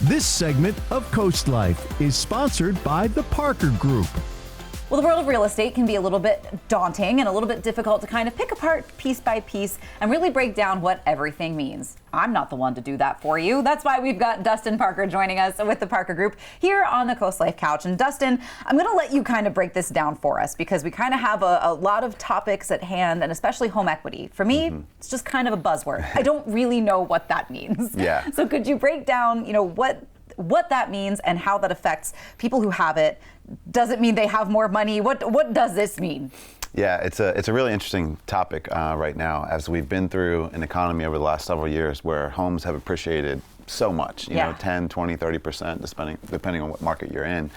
This segment of CoastLife is sponsored by the Parker Group. Well, the world of real estate can be a little bit daunting and a little bit difficult to kind of pick apart piece by piece and really break down what everything means. I'm not the one to do that for you. That's why we've got Dustin Parker joining us with the Parker Group here on the CoastLife couch. And Dustin, I'm going to let you kind of break this down for us because we kind of have a lot of topics at hand, and especially home equity. For me, it's just kind of a buzzword. I don't really know what that means. Yeah. So could you break down, what that means and how that affects people who have it? Does it mean they have more money? What does this mean? Yeah, it's a really interesting topic right now, as we've been through an economy over the last several years where homes have appreciated so much, 10, 20, 30%, depending on what market you're in.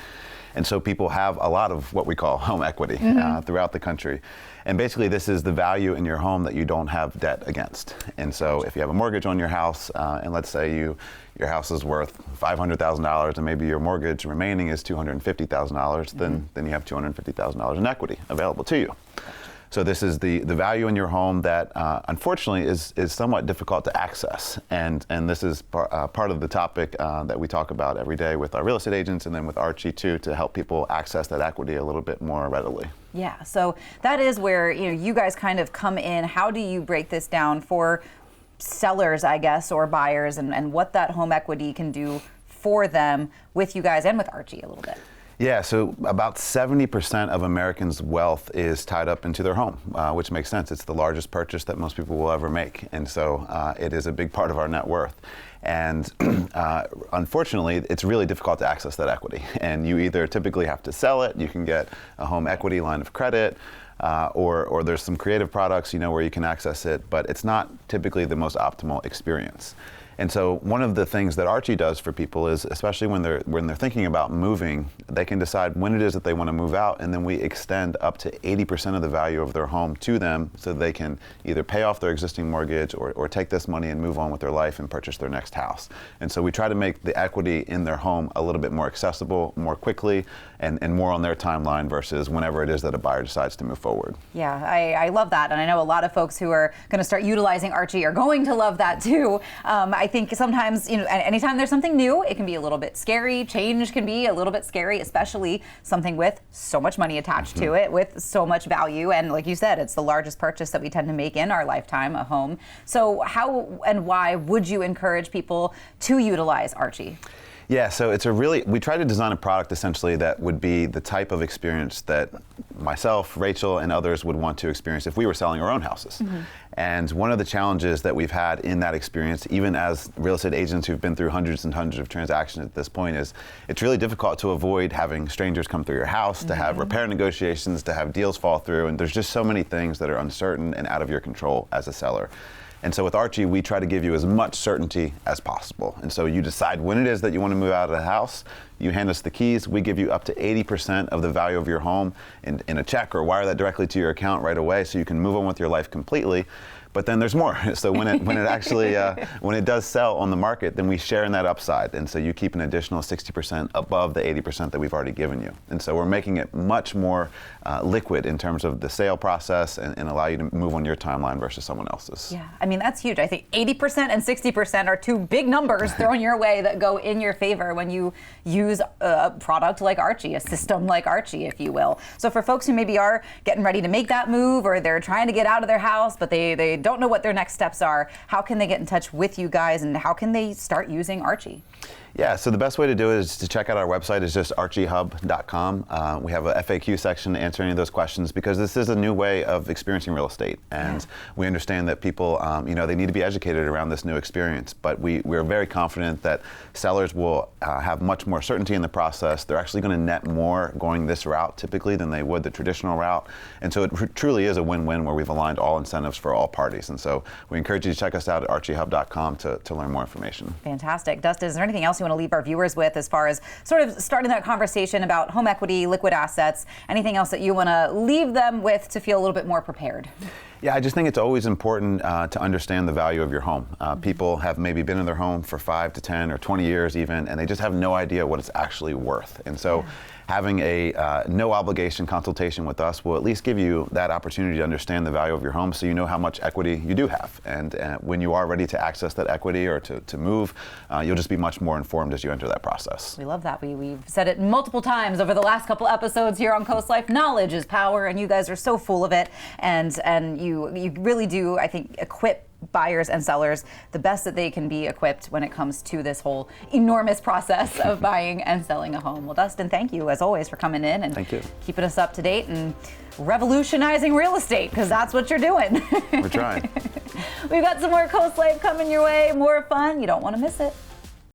And so people have a lot of what we call home equity throughout the country. And basically this is the value in your home that you don't have debt against. And so if you have a mortgage on your house, and let's say your house is worth $500,000 and maybe your mortgage remaining is $250,000, then you have $250,000 in equity available to you. So this is the value in your home that unfortunately is somewhat difficult to access. And this is part of the topic that we talk about every day with our real estate agents and then with Archie too, to help people access that equity a little bit more readily. Yeah, so that is where you guys kind of come in. How do you break this down for sellers, I guess, or buyers, and what that home equity can do for them with you guys and with Archie a little bit? Yeah, so about 70% of Americans' wealth is tied up into their home, which makes sense. It's the largest purchase that most people will ever make. And so it is a big part of our net worth. And unfortunately, it's really difficult to access that equity. And you either typically have to sell it, you can get a home equity line of credit, or there's some creative products, where you can access it, but it's not typically the most optimal experience. And so one of the things that Archie does for people is, especially when they're thinking about moving, they can decide when it is that they want to move out, and then we extend up to 80% of the value of their home to them so they can either pay off their existing mortgage or take this money and move on with their life and purchase their next house. And so we try to make the equity in their home a little bit more accessible, more quickly, and more on their timeline versus whenever it is that a buyer decides to move forward. Yeah, I love that. And I know a lot of folks who are going to start utilizing Archie are going to love that too. I think sometimes, anytime there's something new, it can be a little bit scary. Change can be a little bit scary, especially something with so much money attached to it, with so much value. And like you said, it's the largest purchase that we tend to make in our lifetime, a home. So how and why would you encourage people to utilize Archie? Yeah, so we try to design a product essentially that would be the type of experience that myself, Rachel, and others would want to experience if we were selling our own houses. And one of the challenges that we've had in that experience, even as real estate agents who've been through hundreds and hundreds of transactions at this point, is it's really difficult to avoid having strangers come through your house, to have repair negotiations, to have deals fall through, and there's just so many things that are uncertain and out of your control as a seller. And so with Archie, we try to give you as much certainty as possible. And so you decide when it is that you want to move out of the house, you hand us the keys, we give you up to 80% of the value of your home in a check or wire that directly to your account right away so you can move on with your life completely. But then there's more. So when it actually when it does sell on the market, then we share in that upside, and so you keep an additional 60% above the 80% that we've already given you. And so we're making it much more liquid in terms of the sale process and allow you to move on your timeline versus someone else's. Yeah, I mean that's huge. I think 80% and 60% are two big numbers thrown your way that go in your favor when you use a product like Archie, a system like Archie, if you will. So for folks who maybe are getting ready to make that move, or they're trying to get out of their house, but they don't know what their next steps are, how can they get in touch with you guys, and how can they start using Archie? Yeah, so the best way to do it is to check out our website. It's just archiehub.com. We have a FAQ section to answer any of those questions because this is a new way of experiencing real estate. And we understand that people, they need to be educated around this new experience. But we're very confident that sellers will have much more certainty in the process. They're actually going to net more going this route typically than they would the traditional route. And so it truly is a win-win where we've aligned all incentives for all parties. And so we encourage you to check us out at archiehub.com to learn more information. Fantastic. Dustin, is there anything else you want to leave our viewers with as far as sort of starting that conversation about home equity, liquid assets, anything else that you want to leave them with to feel a little bit more prepared? Yeah, I just think it's always important to understand the value of your home. People have maybe been in their home for 5 to 10 or 20 years even, and they just have no idea what it's actually worth. And so having a no obligation consultation with us will at least give you that opportunity to understand the value of your home so you know how much equity you do have. And when you are ready to access that equity or to move, you'll just be much more informed as you enter that process. We love that. We've said it multiple times over the last couple episodes here on CoastLife. Knowledge is power, and you guys are so full of it. And you really do, I think, equip buyers and sellers the best that they can be equipped when it comes to this whole enormous process of buying and selling a home. Well, Dustin, thank you as always for coming in and keeping us up to date and revolutionizing real estate, because that's what you're doing. We're trying. We've got some more CoastLife coming your way, more fun. You don't want to miss it.